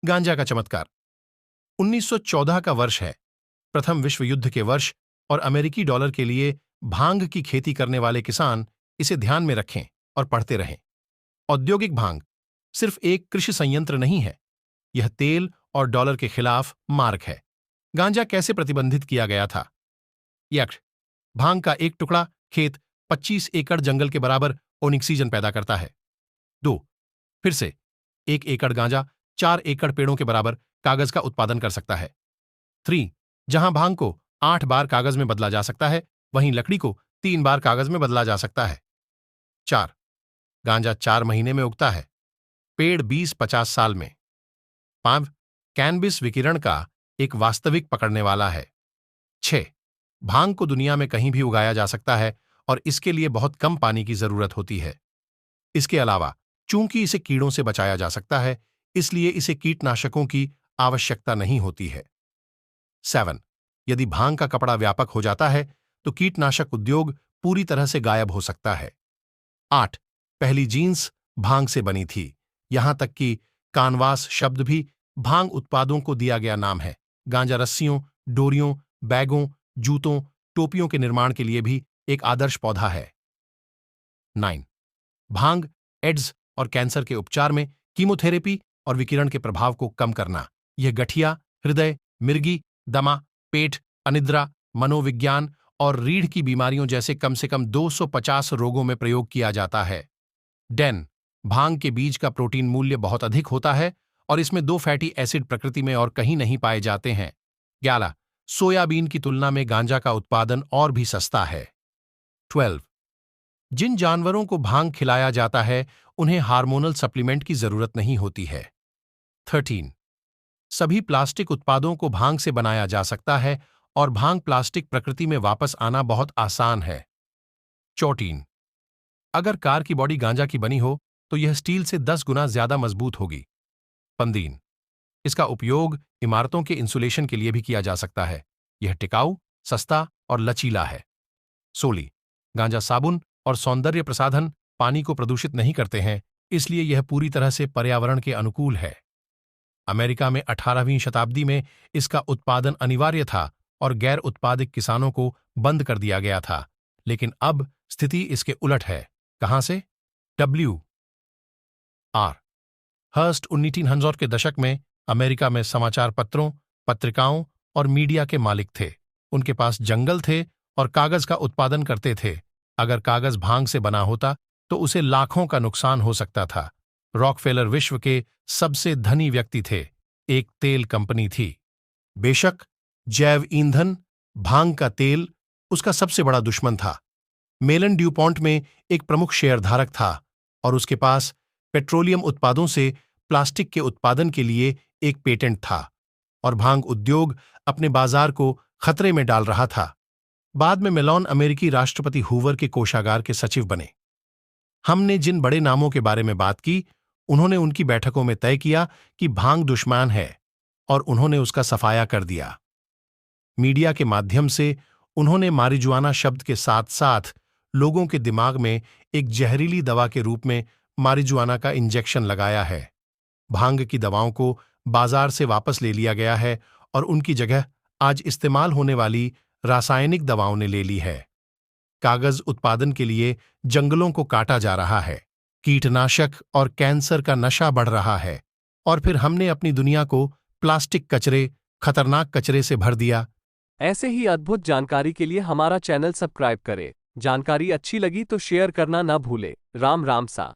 गांजा का चमत्कार। 1914 का वर्ष है, प्रथम विश्व युद्ध के वर्ष, और अमेरिकी डॉलर के लिए भांग की खेती करने वाले किसान इसे ध्यान में रखें और पढ़ते रहें। औद्योगिक भांग सिर्फ एक कृषि संयंत्र नहीं है, यह तेल और डॉलर के खिलाफ मार्ग है। गांजा कैसे प्रतिबंधित किया गया था? एक्ट, भांग का एक टुकड़ा खेत 25 एकड़ जंगल के बराबर ऑक्सीजन पैदा करता है। 2, फिर से 1 एकड़ गांजा 4 एकड़ पेड़ों के बराबर कागज का उत्पादन कर सकता है। 3, जहां भांग को 8 बार कागज में बदला जा सकता है, वहीं लकड़ी को 3 बार कागज में बदला जा सकता है। 4, गांजा 4 महीने में उगता है, पेड़ 20-50 साल में। 5, कैनबिस विकिरण का एक वास्तविक पकड़ने वाला है। 6, भांग को दुनिया में कहीं भी उगाया जा सकता है और इसके लिए बहुत कम पानी की जरूरत होती है। इसके अलावा चूंकि इसे कीड़ों से बचाया जा सकता है, इसलिए इसे कीटनाशकों की आवश्यकता नहीं होती है। 7, यदि भांग का कपड़ा व्यापक हो जाता है तो कीटनाशक उद्योग पूरी तरह से गायब हो सकता है। 8, पहली जीन्स भांग से बनी थी, यहां तक कि कानवास शब्द भी भांग उत्पादों को दिया गया नाम है। गांजा रस्सियों, डोरियों, बैगों, जूतों, टोपियों के निर्माण के लिए भी एक आदर्श पौधा है। 9, भांग एड्स और कैंसर के उपचार में कीमोथेरेपी और विकिरण के प्रभाव को कम करना। यह गठिया, हृदय, मिर्गी, दमा, पेट, अनिद्रा, मनोविज्ञान और रीढ़ की बीमारियों जैसे कम से कम 250 रोगों में प्रयोग किया जाता है। 10, भांग के बीज का प्रोटीन मूल्य बहुत अधिक होता है और इसमें 2 फैटी एसिड प्रकृति में और कहीं नहीं पाए जाते हैं। 11, सोयाबीन की तुलना में गांजा का उत्पादन और भी सस्ता है। 12, जिन जानवरों को भांग खिलाया जाता है उन्हें हार्मोनल सप्लीमेंट की जरूरत नहीं होती है। 13, सभी प्लास्टिक उत्पादों को भांग से बनाया जा सकता है और भांग प्लास्टिक प्रकृति में वापस आना बहुत आसान है। 14, अगर कार की बॉडी गांजा की बनी हो तो यह स्टील से 10 गुना ज्यादा मजबूत होगी। 15, इसका उपयोग इमारतों के इंसुलेशन के लिए भी किया जा सकता है। यह टिकाऊ, सस्ता और लचीला है। 16, गांजा साबुन और सौंदर्य प्रसाधन पानी को प्रदूषित नहीं करते हैं, इसलिए यह पूरी तरह से पर्यावरण के अनुकूल है। अमेरिका में 18वीं शताब्दी में इसका उत्पादन अनिवार्य था और गैर उत्पादक किसानों को बंद कर दिया गया था, लेकिन अब स्थिति इसके उलट है। कहां से? W.R. हर्स्ट 1900 के दशक में अमेरिका में समाचार पत्रों, पत्रिकाओं और मीडिया के मालिक थे। उनके पास जंगल थे और कागज का उत्पादन करते थे। अगर कागज भांग से बना होता तो उसे लाखों का नुकसान हो सकता था। रॉकफेलर विश्व के सबसे धनी व्यक्ति थे, एक तेल कंपनी थी। बेशक जैव ईंधन, भांग का तेल उसका सबसे बड़ा दुश्मन था। मेलन ड्यूपॉन्ट में एक प्रमुख शेयरधारक था और उसके पास पेट्रोलियम उत्पादों से प्लास्टिक के उत्पादन के लिए एक पेटेंट था और भांग उद्योग अपने बाजार को खतरे में डाल रहा था। बाद में मेलोन अमेरिकी राष्ट्रपति हूवर के कोषागार के सचिव बने। हमने जिन बड़े नामों के बारे में बात की, उन्होंने उनकी बैठकों में तय किया कि भांग दुश्मन है और उन्होंने उसका सफाया कर दिया। मीडिया के माध्यम से उन्होंने मारिजुआना शब्द के साथ साथ लोगों के दिमाग में एक जहरीली दवा के रूप में मारिजुआना का इंजेक्शन लगाया है। भांग की दवाओं को बाजार से वापस ले लिया गया है और उनकी जगह आज इस्तेमाल होने वाली रासायनिक दवाओं ने ले ली है। कागज उत्पादन के लिए जंगलों को काटा जा रहा है, कीटनाशक और कैंसर का नशा बढ़ रहा है, और फिर हमने अपनी दुनिया को प्लास्टिक कचरे, खतरनाक कचरे से भर दिया। ऐसे ही अद्भुत जानकारी के लिए हमारा चैनल सब्सक्राइब करें। जानकारी अच्छी लगी तो शेयर करना ना भूले। राम राम सा।